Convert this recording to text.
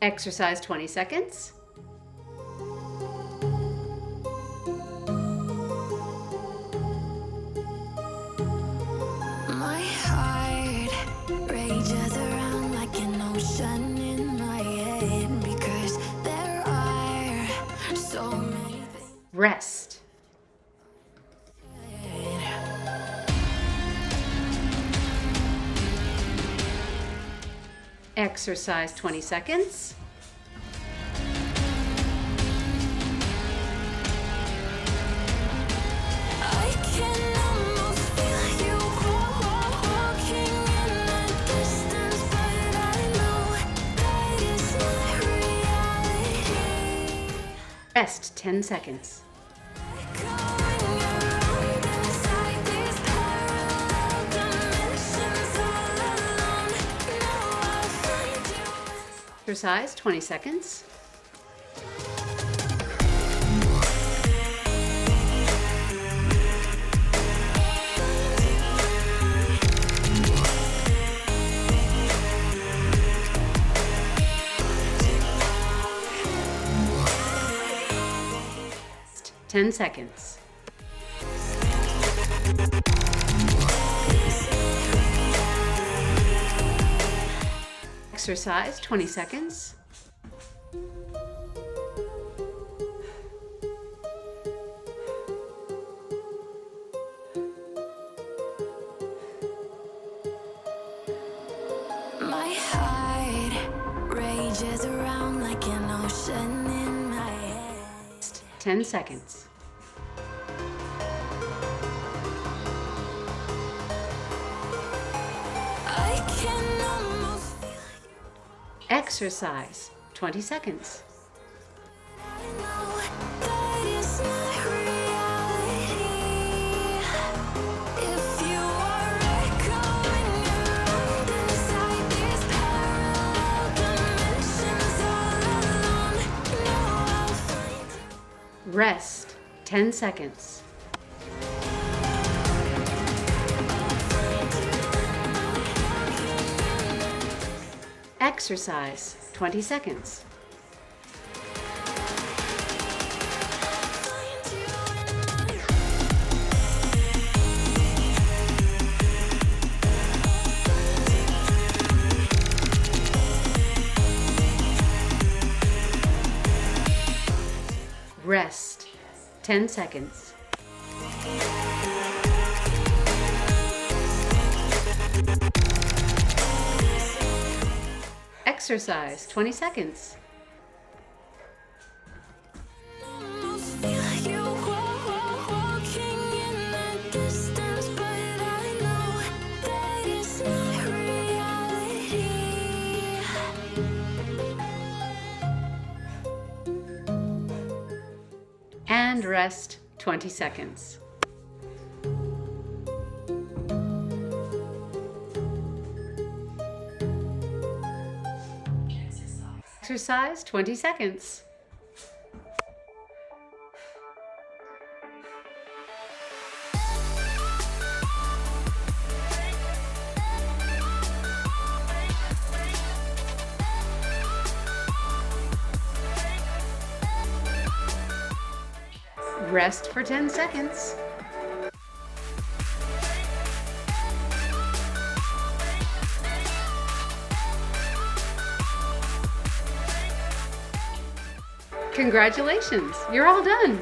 Exercise 20 seconds. My heart rages around like an ocean in my head because there are so many things. Rest. Exercise 20 seconds. I can almost feel you walking in the distance, but I know that is not reality. Rest 10 seconds. Going around inside these parallel dimensions all alone. Know I'll find you. Exercise 20 seconds. Rest 10 seconds. Exercise 20 seconds. My heart rages around like an ocean in my head. 10 seconds. I can almost feel you. Exercise 20 seconds. I know that is not reality. If you are echoing around inside these parallel dimensions all alone, know I'll find you. Rest 10 seconds. Exercise 20 seconds. Rest 10 seconds. Exercise 20 seconds. Almost feel you walking in the distance, but I know that is not reality. And rest 20 seconds. Exercise 20 seconds. Rest for 10 seconds. Congratulations, you're all done.